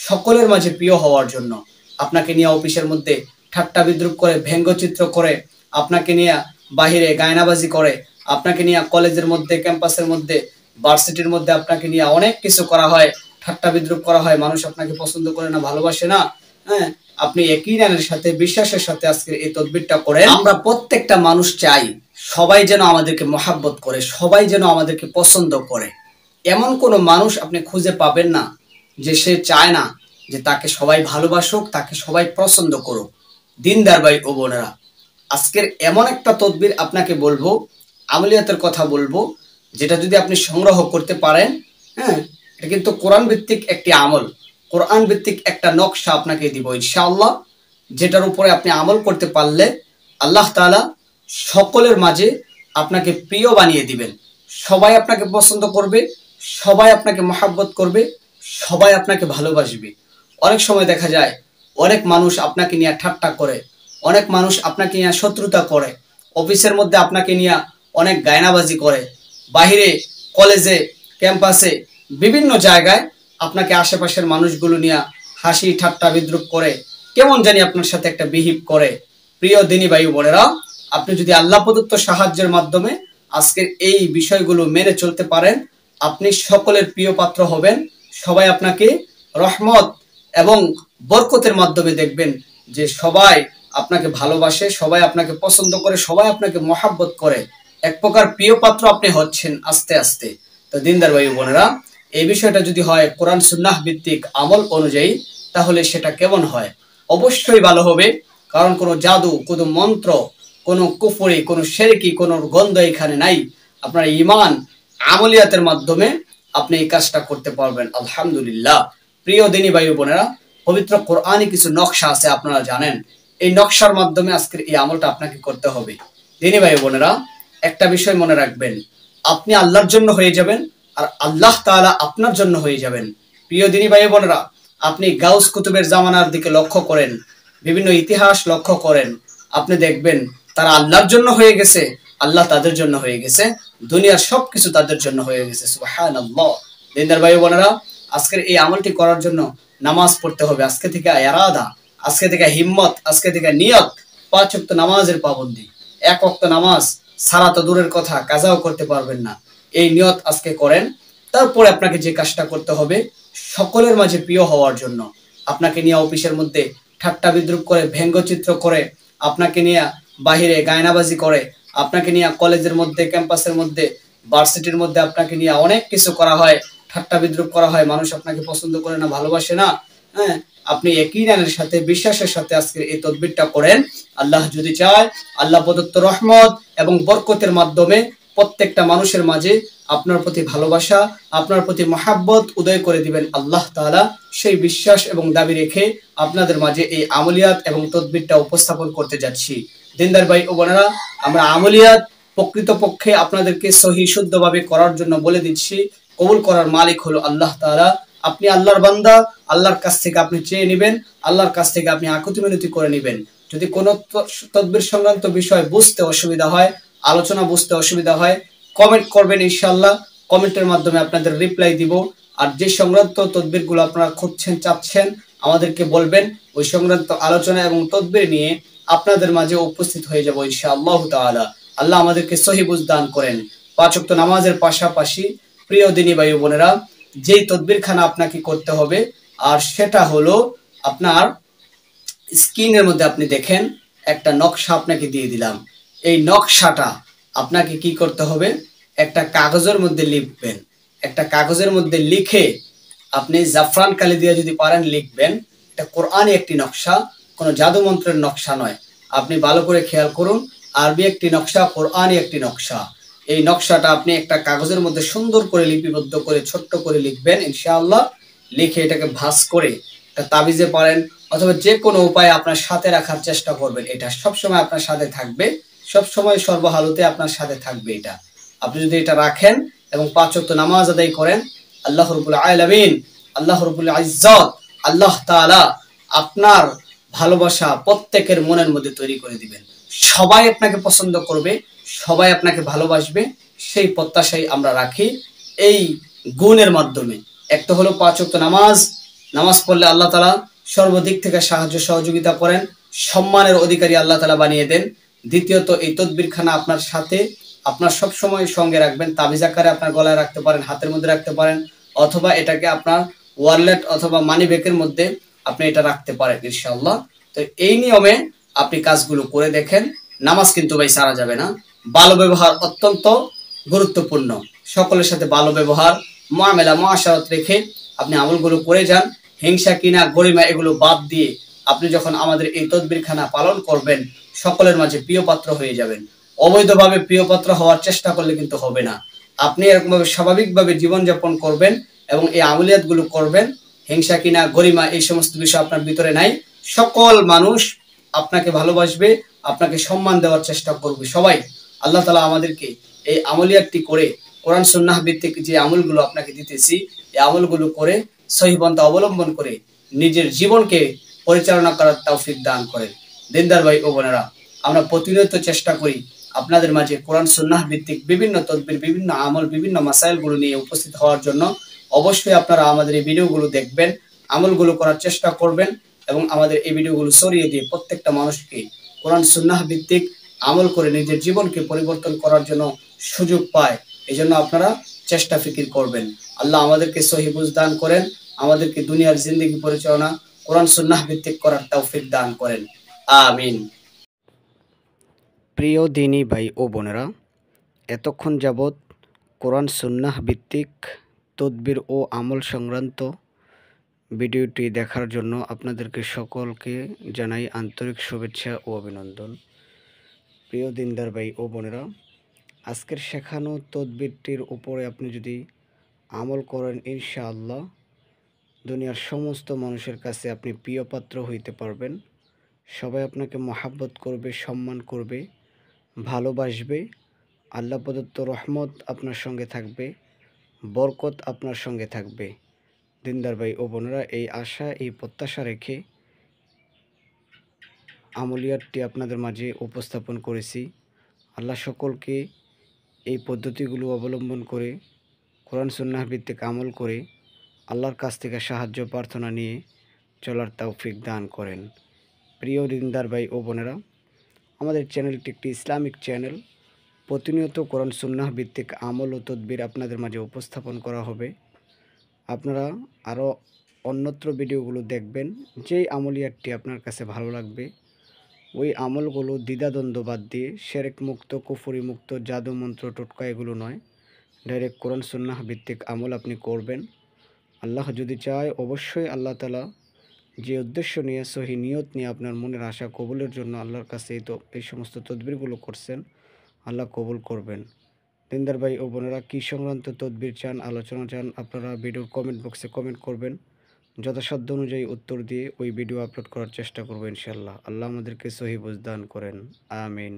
সকলের মাঝে প্রিয় হওয়ার জন্য। আপনাকে নিয়ে অফিসের মধ্যে ঠাট্টা বিদ্রুপ করে, ব্যঙ্গচিত্র করে, আপনাকে নিয়ে বাহিরে গায়নাবাজি করে, আপনাকে নিয়ে কলেজের মধ্যে, ক্যাম্পাসের মধ্যে, ভার্সিটির মধ্যে আপনাকে নিয়ে অনেক কিছু করা হয়, ঠাট্টা বিদ্রুপ করা হয়, মানুষ আপনাকে পছন্দ করে না, ভালোবাসে না। হ্যাঁ, আপনি একই জ্ঞানের সাথে, বিশ্বাসের সাথে আজকে এই তদবিরটা করেন। আমরা প্রত্যেকটা মানুষ চাই সবাই যেন আমাদেরকে মহাব্বত করে, সবাই যেন আমাদেরকে পছন্দ করে। এমন কোনো মানুষ আপনি খুঁজে পাবেন না যে সে চায় না যে তাকে সবাই ভালোবাসুক, তাকে সবাই পছন্দ করুক। দিনদার ভাই ও বোনেরা, আজকের এমন একটা তদবির আপনাকে বলবো, আমলিয়াতের কথা বলবো, যেটা যদি আপনি সংগ্রহ করতে পারেন, হ্যাঁ, এটা কিন্তু কোরআন ভিত্তিক একটি আমল, কোরআন ভিত্তিক একটা নকশা আপনাকে দিব ইনশাআল্লাহ, যেটার উপরে আপনি আমল করতে পারলে আল্লাহ তাআলা সকলের মাঝে আপনাকে প্রিয় বানিয়ে দিবেন। সবাই আপনাকে পছন্দ করবে, সবাই আপনাকে মহাব্বত করবে, সবাই আপনাকে ভালোবাসবে। অনেক সময় দেখা যায় অনেক মানুষ আপনাকে নিয়ে ঠাট্টা করে, অনেক মানুষ আপনাকে নিয়ে শত্রুতা করে, অফিসের মধ্যে আপনাকে নিয়ে অনেক গায়নাবাজি করে, বাহিরে কলেজে ক্যাম্পাসে বিভিন্ন জায়গায় আপনাকে আশেপাশের মানুষগুলো নিয়ে হাসি ঠাট্টা বিদ্রুপ করে, কেমন জানি আপনার সাথে একটা বিহেভ করে। প্রিয় দিনী ভাই বোনেরা, আপনি যদি আল্লাহ প্রদত্ত সাহায্যের মাধ্যমে আজকের এই বিষয়গুলো মেনে চলতে পারেন, আপনি সকলের প্রিয় পাত্র হবেন। সবাই আপনাকে রহমত এবং বরকতের মাধ্যমে দেখবেন যে সবাই আপনাকে ভালোবাসে, সবাই আপনাকে পছন্দ করে, সবাই আপনাকে মহাব্বত করে। এক প্রকার প্রিয় পাত্র আপনি হচ্ছেন আস্তে আস্তে। তো দিনদার ভাই বোনেরা, এই বিষয়টা যদি হয় কোরআন সুন্নাহ ভিত্তিক আমল অনুযায়ী, তাহলে সেটা কেমন হয়? অবশ্যই ভালো হবে। কারণ কোনো জাদু, কোনো মন্ত্র, কোনো কুফরি, কোনো শিরকি, কোনো গন্ধ এখানে নাই। আপনার ঈমান আমলিয়াতের মাধ্যমে আপনি এই কাজটা করতে পারবেন আলহামদুলিল্লাহ। প্রিয় দিনী ভাই বোনেরা, পবিত্র কোরআনে কিছু নকশা আছে, আপনারা জানেন। এই নকশার মাধ্যমে আজকের এই আমলটা আপনাকে করতে হবে। দিনী ভাই বোনেরা, একটা বিষয় মনে রাখবেন, আপনি আল্লাহর জন্য হয়ে যাবেন আর আল্লাহ তাআলা আপনার জন্য হয়ে যাবেন। প্রিয় দিনী ভাই বোনেরা, আপনি গাউস কুতুবের জামানার দিকে লক্ষ্য করেন, বিভিন্ন ইতিহাস লক্ষ্য করেন, আপনি দেখবেন তারা আল্লাহর জন্য হয়ে গেছে, আল্লাহ তাদের জন্য হয়ে গেছে, দুনিয়ার সবকিছু তাদের জন্য হয়ে গেছে। সুবহানাল্লাহ। দিনদার ভাই বোনেরা, আজকের এই আমলটি করার জন্য নামাজ পড়তে হবে। আজকে থেকে ইরাদা, আজকে থেকে হিম্মত, আজকে থেকে নিয়ত। 5 ওয়াক্ত নামাজের পাবন্দি। 1 ওয়াক্ত নামাজ সারা তো দূরের কথা, কাজাও করতে পারবেন না। এই নিয়ত আজকে করেন। তারপরে আপনাকে যে কাজটা করতে হবে, সকলের মাঝে প্রিয় হওয়ার জন্য। আপনাকে নিয়ে অফিসের মধ্যে ঠাট্টা বিদ্রুপ করে, ব্যঙ্গচিত্র করে, আপনাকে নিয়ে বাহিরে গায়নাবাজি করে, আপনাকে নিয়ে কলেজের মধ্যে, ক্যাম্পাসের মধ্যে, ভার্সিটির মধ্যে আপনাকে নিয়ে অনেক কিছু করা হয়, ঠাট্টা বিদ্রুপ করা হয়, মানুষ আপনাকে পছন্দ করে না, ভালোবাসে না। হ্যাঁ, আপনি একই জ্ঞানের সাথে, বিশ্বাসের সাথে আজকে এই তদবিরটা করেন। আল্লাহ যদি চায়, আল্লাহ প্রদত্ত রহমত এবং বরকতের মাধ্যমে প্রত্যেকটা মানুষের মাঝে আপনার প্রতি ভালোবাসা, আপনার প্রতি মহাব্বত উদয় করে দিবেন আল্লাহ তাআলা। সেই বিশ্বাস এবং দাবি রেখে আপনাদের মাঝে এই আমলিয়াত এবং তদবিরটা উপস্থাপন করতে যাচ্ছি। দিনদার ভাই ও বোনেরা, আমরা আমলিয়াত প্রকৃতপক্ষে আপনাদেরকে সহি শুদ্ধভাবে করার জন্য বলে দিচ্ছি। কবুল করার মালিক হলো আল্লাহ তাআলা। আপনি আল্লাহর বান্দা, আল্লাহর কাছ থেকে আপনি চেয়ে নেবেন, আল্লাহর কাছ থেকে আপনি আকুতি মিনতি করে নেবেন। যদি কোনো তদবির সংক্রান্ত বিষয় বুঝতে অসুবিধা হয়, আলোচনা বুঝতে অসুবিধা হয়, কমেন্ট করবেন ইনশাআল্লাহ। কমেন্টের মাধ্যমে আপনাদের রিপ্লাই দিব। আর যে সংক্রান্ত তদবিরগুলো আপনারা খুঁজছেন, চাচ্ছেন, আমাদেরকে বলবেন। ওই সংক্রান্ত আলোচনা এবং তদবির নিয়ে আপনাদের মাঝে উপস্থিত হয়ে যাব ইনশাআল্লাহ তাআলা। আল্লাহ আমাদেরকে সহি বুঝ দান করেন। 5 ওয়াক্ত নামাজের পাশাপাশি প্রিয় দিনী ভাই বোনেরা, যেই তদবিরখানা আপনাকে করতে হবে, আর সেটা হলো আপনার স্ক্রিনের মধ্যে আপনি দেখেন একটা নকশা আপনাকে দিয়ে দিলাম। এই নকশাটা আপনাকে কি করতে হবে, একটা কাগজের মধ্যে লিখবেন। একটা কাগজের মধ্যে লিখে আপনি জাফরান কালি দিয়ে যদি পারেন লিখবেন। এটা কোরআনি একটি নকশা, কোনো জাদু মন্ত্রের নকশা নয়। আপনি ভালো করে খেয়াল করুন, আরবি একটি নকশা, কোরআনি একটি নকশা। এই নকশাটা আপনি একটা কাগজের মধ্যে সুন্দর করে লিপিবদ্ধ করে ছোট্ট করে লিখবেন ইনশাআল্লাহ। লিখে এটাকে ভাঁজ করে একটা তাবিজে পারেন, অথবা যে কোনো উপায়ে আপনার সাথে রাখার চেষ্টা করবেন। এটা সবসময় আপনার সাথে থাকবে, সবসময় সর্বহালতে আপনার সাথে থাকবে। এটা আপনি যদি এটা রাখেন এবং 5 ওয়াক্ত নামাজ আদায় করেন, আল্লাহ রাব্বুল আলামিন, আল্লাহ রাব্বুল ইজ্জত, আল্লাহ তাআলা আপনার ভালোবাসা প্রত্যেকের মনের মধ্যে তৈরি করে দিবেন। সবাই আপনাকে পছন্দ করবে, সবাই আপনাকে ভালোবাসবে, সেই প্রত্যাশাই আমরা রাখি। এই গুণের মাধ্যমে একটা হলো 5 ওয়াক্ত নামাজ, নামাজ পড়লে আল্লাহ তাআলা সর্বদিক থেকে সাহায্য সহযোগিতা করেন, সম্মানের অধিকারী আল্লাহ তাআলা বানিয়ে দেন। দ্বিতীয়ত এই তদবিরখানা আপনার সাথে আপনার সব সময় সঙ্গে রাখবেন, তাবিজ আকারে আপনার গলায় রাখতে পারেন, হাতের মধ্যে রাখতে পারেন, অথবা এটাকে আপনার ওয়ালেট অথবা মানি ব্যাগের মধ্যে আপনি এটা রাখতে পারেন ইনশাআল্লাহ। তো এই নিয়মে আপনি কাজগুলো করে দেখেন। নামাজ কিন্তু ভাই সারা যাবে না। ভালো ব্যবহার অত্যন্ত গুরুত্বপূর্ণ। সকলের সাথে ভালো ব্যবহার, মুআমালা মুআশারাত রেখে আপনি আমলগুলো করে যান। হিংসা কিনা গরিমা এগুলো বাদ দিয়ে আপনি যখন আমাদের এই তদবিরখানা পালন করবেন, সকলের মাঝে প্রিয় পাত্র হয়ে যাবেন। অবৈধভাবে প্রিয় পাত্র হওয়ার চেষ্টা করলে কিন্তু হবে না। আপনি এরকমভাবে স্বাভাবিকভাবে জীবনযাপন করবেন এবং এই আমলিয়াতগুলো করবেন। হিংসা কিনা গরিমা এই সমস্ত বিষয় আপনার ভিতরে নাই। সকল মানুষ আপনাকে ভালোবাসবে, আপনাকে সম্মান দেওয়ার চেষ্টা করবে সবাই। আল্লাহ তাআলা আমাদেরকে এই আমলিয়াতটি করে কোরআন সুন্নাহ ভিত্তিক যে আমলগুলো আপনাকে দিতেছি, এই আমলগুলো করে সহিপন্থা অবলম্বন করে নিজের জীবনকে পরিচালনা করার তৌফিক দান করেন। দিনদার ভাই ও বোনেরা, আমরা প্রতিনিয়ত চেষ্টা করি আপনাদের মাঝে কোরআন সুন্নাহ ভিত্তিক বিভিন্ন তদবির, বিভিন্ন আমল, বিভিন্ন মাসাইলগুলো নিয়ে উপস্থিত হওয়ার জন্য। অবশ্যই আপনারা আমাদের এই ভিডিওগুলো দেখবেন, আমলগুলো করার চেষ্টা করবেন এবং আমাদের এই ভিডিওগুলো ছড়িয়ে দিয়ে প্রত্যেকটা মানুষকে কোরআন সুন্নাহ ভিত্তিক আমল করে নিজের জীবনকে পরিবর্তন করার জন্য সুযোগ পায়। এই জন্য আপনারা চেষ্টা ফিকির করবেন। আল্লাহ আমাদেরকে সহি বুঝ দান করেন, আমাদেরকে দুনিয়ার জিন্দেগি পরিচালনা কোরআন সুন্নাহ ভিত্তিক করার তৌফিক দান করেন। আমিন। প্রিয় দিনী ভাই ও বোনেরা, এতক্ষণ যাবৎ কোরআন সুন্নাহ ভিত্তিক তদবির ও আমল সংক্রান্ত ভিডিওটি দেখার জন্য আপনাদেরকে সকলকে জানাই আন্তরিক শুভেচ্ছা ও অভিনন্দন। প্রিয় দিনদার ভাই ও বোনেরা, আজকের শেখানো তদবিরটির উপরে আপনি যদি আমল করেন, ইনশাআল্লাহ দুনিয়ার সমস্ত মানুষের কাছে আপনি প্রিয় পাত্র হইতে পারবেন। সবাই আপনাকে মহাব্বত করবে, সম্মান করবে, ভালোবাসবে। আল্লাহ প্রদত্ত রহমত আপনার সঙ্গে থাকবে, বরকত আপনার সঙ্গে থাকবে। দিনদার ভাই ও বোনেরা, এই আশা, এই প্রত্যাশা রেখে আমলিয়াতটি আপনাদের মাঝে উপস্থাপন করেছি। আল্লাহ সকলকে এই পদ্ধতিগুলো অবলম্বন করে কোরআন সুন্নাহ ভিত্তিক আমল করে আল্লাহর কাছ থেকে সাহায্য প্রার্থনা নিয়ে চলার তৌফিক দান করেন। প্রিয় দিনদার ভাই ও বোনেরা, আমাদের চ্যানেলটি একটি ইসলামিক চ্যানেল। প্রতিনিয়ত কোরআন সুন্নাহ ভিত্তিক আমল ও তদবির আপনাদের মাঝে উপস্থাপন করা হবে। আপনারা আরও অন্যত্র ভিডিওগুলো দেখবেন। যেই আমলিয়াতটি আপনার কাছে ভালো লাগবে ওই আমলগুলো দ্বিধাদ্বন্দ্ব বাদ দিয়ে, শিরক মুক্ত, কুফরি মুক্ত, জাদু মন্ত্র টোটকা এগুলো নয়, ডাইরেক্ট কোরআন সুন্নাহ ভিত্তিক আমল আপনি করবেন। আল্লাহ যদি চায় অবশ্যই আল্লাহ তাআলা যে উদ্দেশ্য নিয়ে, সহি নিয়ত নিয়ে আপনার মনের আশা কবুলের জন্য আল্লাহর কাছে এই সমস্ত তদবিরগুলো করছেন, আল্লাহ কবুল করবেন। দিনদার ভাই ও বোনেরা, কী সংক্রান্ত তদবির চান, আলোচনা চান, আপনারা ভিডিওর কমেন্ট বক্সে কমেন্ট করবেন। যথাসাধ্য অনুযায়ী উত্তর দিয়ে ওই ভিডিও আপলোড করার চেষ্টা করবো ইনশাআল্লাহ। আল্লাহ আমাদেরকে সহি বুঝ দান করেন। আমিন।